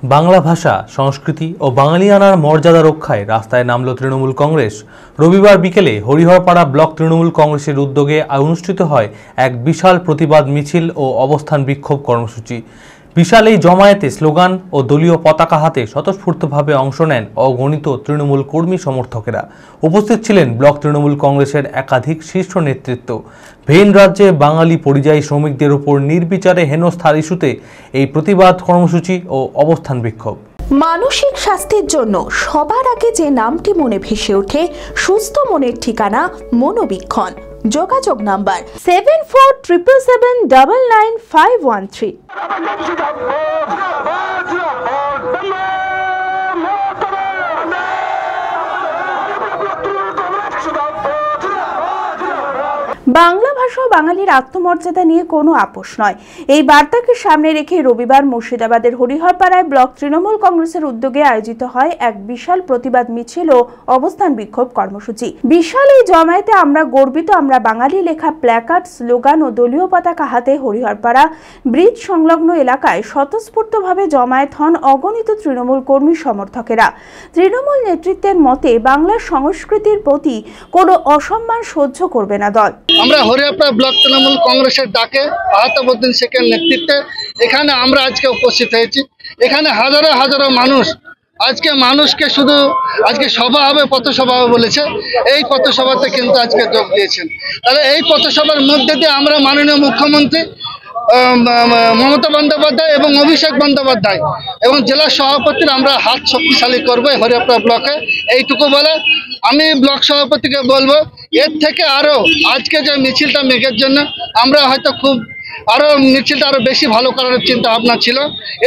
বাংলা ভাষা, সংস্কৃতি ও বাঙালিয়ানার মর্যাদা রক্ষায় রাস্তায় নামল তৃণমূল কংগ্রেস। রবিবার বিকেলে হরিহরপাড়া ব্লক তৃণমূল কংগ্রেসের উদ্যোগে অনুষ্ঠিত হয় এক বিশাল প্রতিবাদ মিছিল ও অবস্থান বিক্ষোভ কর্মসূচি। বিশাল এই জমায়েতে স্লোগান ও দলীয় পতাকা হাতে স্বতঃস্ফূর্তভাবে অংশ নেন অগণিত তৃণমূল কর্মী সমর্থকেরা। উপস্থিত ছিলেন ব্লক তৃণমূল কংগ্রেসের একাধিক শীর্ষ নেতৃত্ব। ভিন রাজ্যে বাঙালি পরিযায়ী শ্রমিকদের উপর নির্বিচারে হেনস্থার ইস্যুতে এই প্রতিবাদ কর্মসূচি ও অবস্থান বিক্ষোভ। মানসিক স্বাস্থ্যের জন্য সবার আগে যে নামটি মনে ভেসে ওঠে, সুস্থ মনের ঠিকানা মনোবীক্ষণ। যোগাযোগ নাম্বার 7477799513। বাংলা ভাষা ও বাঙালির আত্মমর্যাদা নিয়ে কোনো আপোষ নয়, এই বার্তাকে সামনে রেখে রবিবার মুর্শিদাবাদের হরিহরপাড়ায় ব্লক তৃণমূল কংগ্রেসের উদ্যোগে আয়োজিত হয় এক বিশাল প্রতিবাদ মিছিল ও অবস্থান বিক্ষোভ কর্মসূচি। বিশাল এই জমায়েতে আমরা গর্বিত, আমরা বাঙালি লেখা প্ল্যাকার্ড, স্লোগান ও দলীয় পতাকা হাতে হরিহরপাড়া ব্রিজ সংলগ্ন এলাকায় স্বতঃস্ফূর্তভাবে জমায়েত হন অগণিত তৃণমূল কর্মী সমর্থকেরা। তৃণমূল নেতৃত্বের মতে বাংলার সংস্কৃতির প্রতি কোনো অসম্মান সহ্য করবে না দল। আমরা হরিহরপাড়া ব্লক তৃণমূল কংগ্রেসের ডাকে আহতাবউদ্দিন শেখের নেতৃত্বে এখানে আমরা আজকে উপস্থিত হয়েছি। এখানে হাজারো হাজারো মানুষ আজকে মানুষকে শুধু আজকে সভা হবে, পথসভা হবে বলেছে। এই পথসভাতে কিন্তু আজকে যোগ দিয়েছেন। তাহলে এই পথসভার মধ্যে দিয়ে আমরা মাননীয় মুখ্যমন্ত্রী মমতা বন্দ্যোপাধ্যায় এবং অভিষেক বন্দ্যোপাধ্যায় এবং জেলা সভাপতির আমরা হাত শক্তিশালী করবো হরিহরপাড়া ব্লকে। এইটুকু বলে আমি ব্লক সভাপতিকে বলবো, এর থেকে আরো আজকে যে মিছিলটা মেঘের জন্য আমরা হয়তো খুব আরো মিছিলটা আরো বেশি ভালো করার চিন্তা ভাবনা ছিল।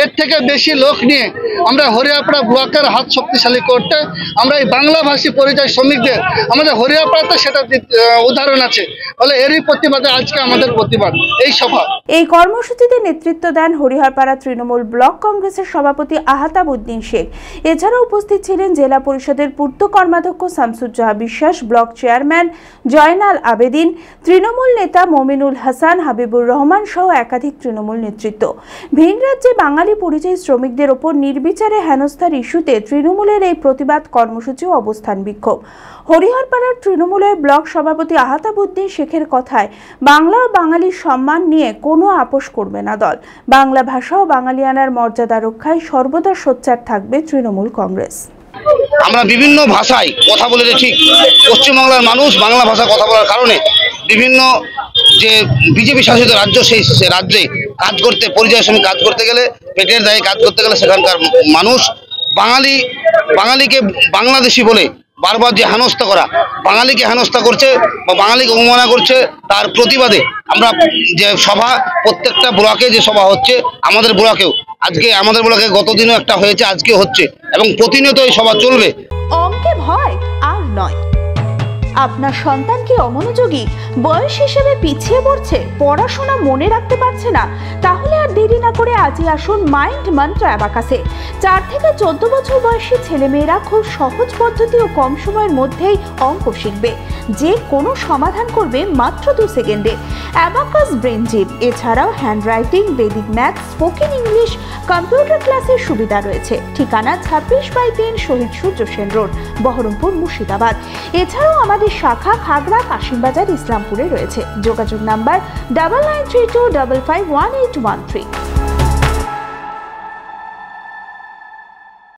এর থেকে বেশি লোক নিয়ে আমরা হরিহরপাড়া ব্লকের হাত শক্তিশালী করতে আমরা এই বাংলাভাষী পরিযায়ী শ্রমিকদের আমাদের হরিহরপাড়াতে সেটা উদাহরণ আছে বলে এরই প্রতিবাদে আজকে আমাদের প্রতিবাদ এই সভা। এই কর্মসূচিতে নেতৃত্ব দেন হরিহরপাড়া তৃণমূল ব্লক কংগ্রেসের সভাপতি আহতাবউদ্দিন শেখ। এছাড়াও উপস্থিত ছিলেন জেলা পরিষদের পূর্ত কর্মাধ্যক্ষ শামসুজ্জোহা বিশ্বাস, ব্লক চেয়ারম্যান জয়নাল আবেদিন, তৃণমূল নেতা মমিনুল হাসান, হাবিবুর রহমান সহ একাধিক তৃণমূল নেতৃত্ব। ভিন রাজ্যে বাঙালি পরিযায়ী শ্রমিকদের ওপর নির্বিচারে হেনস্থার ইস্যুতে তৃণমূলের এই প্রতিবাদ কর্মসূচি ও অবস্থান বিক্ষোভ। হরিহরপাড়ার তৃণমূলের ব্লক সভাপতি আহতাবউদ্দিন শেখের কথায় বাংলা ও বাঙালির সম্মান নিয়ে কোনো আপোষ করবে না দল। বাংলা ভাষা ও বাঙালিয়ানার মর্যাদা রক্ষায় সর্বদা সোচ্চার থাকবে তৃণমূল কংগ্রেস। আমরা বিভিন্ন ভাষায় কথা বলে ঠিক পশ্চিমবাংলার মানুষ বাংলা ভাষা কথা বলার কারণে বিভিন্ন যে বিজেপি শাসিত রাজ্য সেই রাজ্যে কাজ করতে পরিযায়ী শ্রমিক কাজ করতে গেলে পেটের দায়ে কাজ করতে গেলে সেখানকার মানুষ বাঙালিকে বাংলাদেশি বলে বারবার যে হেনস্থা করা, বাঙালিকে হেনস্থা করছে বা বাঙালিকে অবমাননা করছে, তার প্রতিবাদে আমরা যে সভা প্রত্যেকটা ব্লকে যে সভা হচ্ছে আমাদের ব্লকেও আজকে আমাদের ব্লকে গতদিনও একটা হয়েছে, আজকে হচ্ছে এবং প্রতিনিয়ত এই সভা চলবে। অঙ্কে ভয় আর নয়। আপনার সন্তান কি অমনোযোগী, বয়স হিসেবে পিছিয়ে পড়ছে, পড়াশোনা মনে রাখতে পারছে না? তাহলে আর দেরি না করে আজই আসুন মাইন্ড মন্ত্র অ্যাবাকাসে। 4 থেকে 14 বছর বয়সী ছেলেমেয়েরা খুব সহজ পদ্ধতি ও কম সময়ের মধ্যেই অঙ্ক শিখবে, যে কোনো সমাধান করবে মাত্র 2 সেকেন্ডে। অ্যাবাকাস ব্রেন জিম, এছাড়াও handwriting, Vedic math, spoken English, computer ক্লাসের সুবিধা রয়েছে। ঠিকানা 26/3 শহীদ সূর্য সেন রোড, বহরমপুর, মুর্শিদাবাদ। এছাড়াও আমাদের শাখা খাগড়া, কাশিমবাজার, ইসলামপুরে রয়েছে। যোগাযোগ নাম্বার 9932551813।